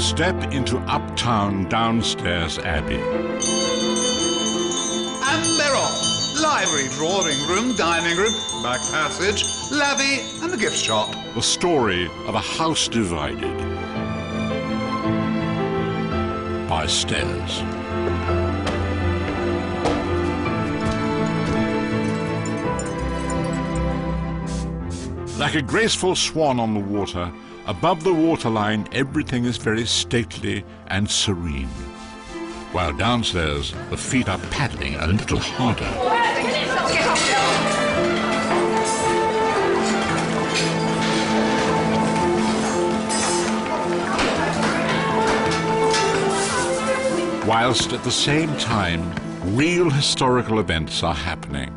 Step into uptown Downstairs Abbey. And they're off. Library, drawing room, dining room, back passage, lavvy and the gift shop. The story of a house divided by stairs. Like a graceful swan on the water, above the waterline everything is very stately and serene. While downstairs the feet are paddling a little harder. Whilst at the same time real historical events are happening.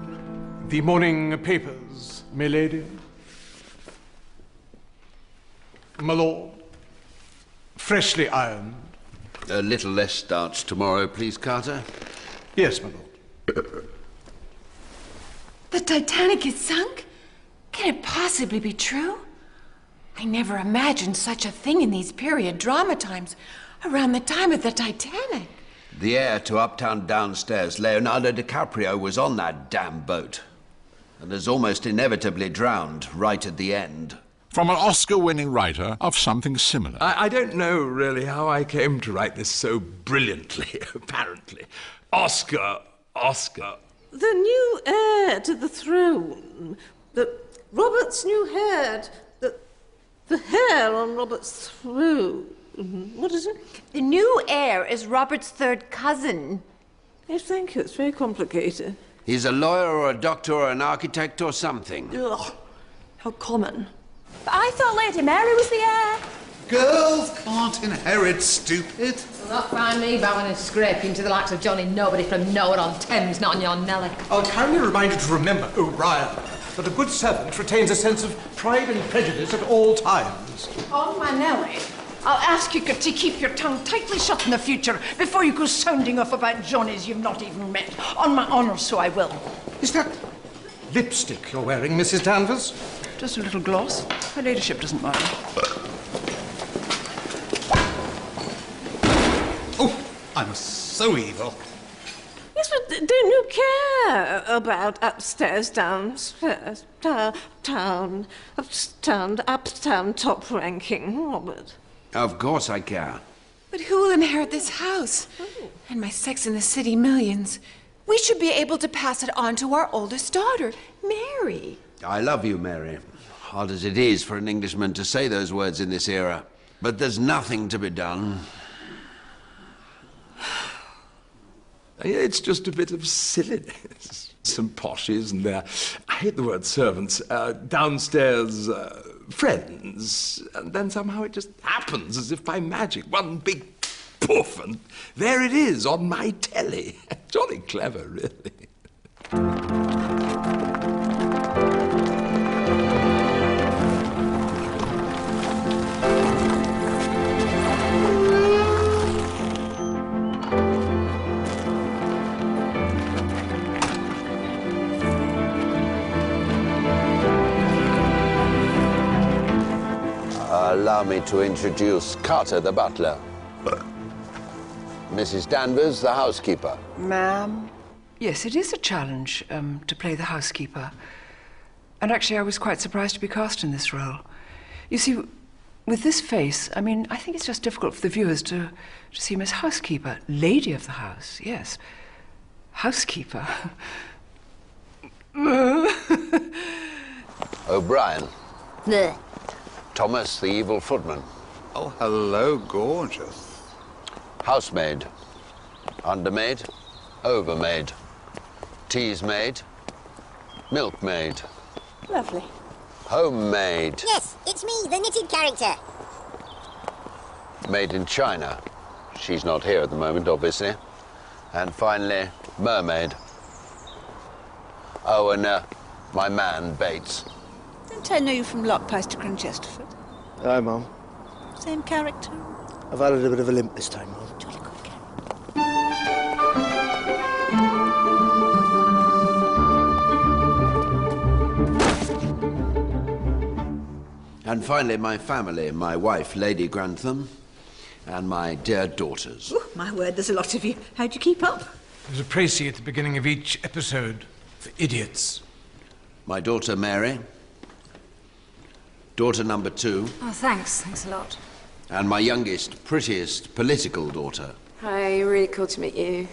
The morning papers, my lady. My lord, freshly ironed. A little less starch tomorrow, please, Carter. Yes, my lord. The Titanic is sunk? Can it possibly be true? I never imagined such a thing in these period drama times, around the time of the Titanic. The heir to Uptown Downstairs, Leonardo DiCaprio, was on that damn boat and is almost inevitably drowned right at the end. From an Oscar-winning writer of something similar. I don't know, really, how I came to write this so brilliantly, apparently. Oscar. The new heir to the throne. Robert's new heir. The hair on Robert's throne. What is it? The new heir is Robert's third cousin. Yes, thank you. It's very complicated. He's a lawyer or a doctor or an architect or something. Ugh, how common. But I thought Lady Mary was the heir. Girls can't inherit, stupid. Will not find me bowing and scraping to the likes of Johnny Nobody from nowhere on Thames, not on your Nelly. I'll kindly remind you to remember, O'Brien, that a good servant retains a sense of pride and prejudice at all times. On my Nelly, I'll ask you to keep your tongue tightly shut in the future before you go sounding off about Johnnies you've not even met. On my honour, so I will. Is that lipstick you're wearing, Mrs. Danvers? Just a little gloss. Her ladyship doesn't mind. Oh, I'm so evil. Yes, but don't you care about upstairs, downstairs, uptown, top ranking, Robert? Of course I care. But who will inherit this house? And my Sex and the City millions. We should be able to pass it on to our oldest daughter, Mary. I love you, Mary. Hard as it is for an Englishman to say those words in this era. But there's nothing to be done. It's just a bit of silliness. Some poshes and their, I hate the word servants, downstairs friends. And then somehow it just happens as if by magic. One big poof, and there it is on my telly. Jolly clever, really. Allow me to introduce Carter, the butler. Mrs. Danvers, the housekeeper. Ma'am? Yes, it is a challenge to play the housekeeper. And actually, I was quite surprised to be cast in this role. You see, with this face, I mean, I think it's just difficult for the viewers to see me as housekeeper. Lady of the house, yes. Housekeeper. O'Brien. Thomas, the evil footman. Oh, hello, gorgeous. Housemaid. Undermaid. Overmaid. Tea's maid. Milkmaid. Lovely. Homemade. Yes, it's me, the knitted character. Made in China. She's not here at the moment, obviously. And finally, mermaid. Oh, and my man, Bates. Don't I know you from Lockpast Chesterford? Hi, Mum. Same character? I've had a bit of a limp this time, Mum. Jolly good character. And finally, my family, my wife, Lady Grantham, And my dear daughters. Oh, my word, there's a lot of you. How do you keep up? There's a précis at the beginning of each episode for idiots. My daughter Mary. Daughter number 2. Oh, thanks. Thanks a lot. And my youngest, prettiest political daughter. Hi, really cool to meet you.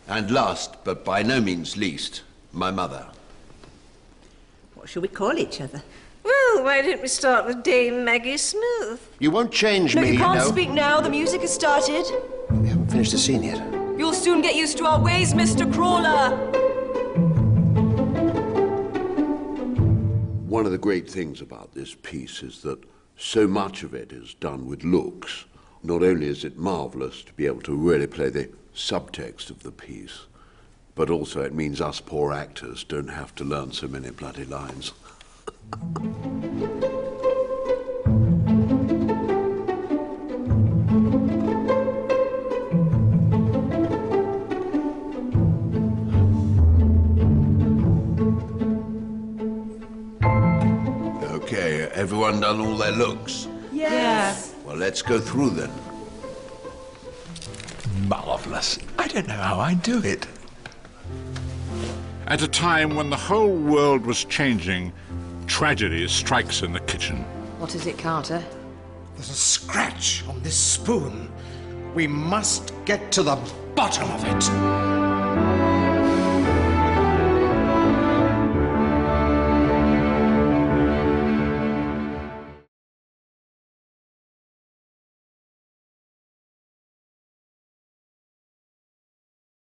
And last, but by no means least, my mother. What shall we call each other? Well, why don't we start with Dame Maggie Smith? You won't change No, me, you can't no. speak now. The music has started. We haven't finished the scene yet. You'll soon get used to our ways, Mr. Crawler. One of the great things about this piece is that so much of it is done with looks. Not only is it marvellous to be able to really play the subtext of the piece, but also it means us poor actors don't have to learn so many bloody lines. Okay, everyone done all their looks? Yes. Well, let's go through then. Marvellous. I don't know how I do it. At a time when the whole world was changing, tragedy strikes in the kitchen. What is it, Carter? There's a scratch on this spoon. We must get to the bottom of it.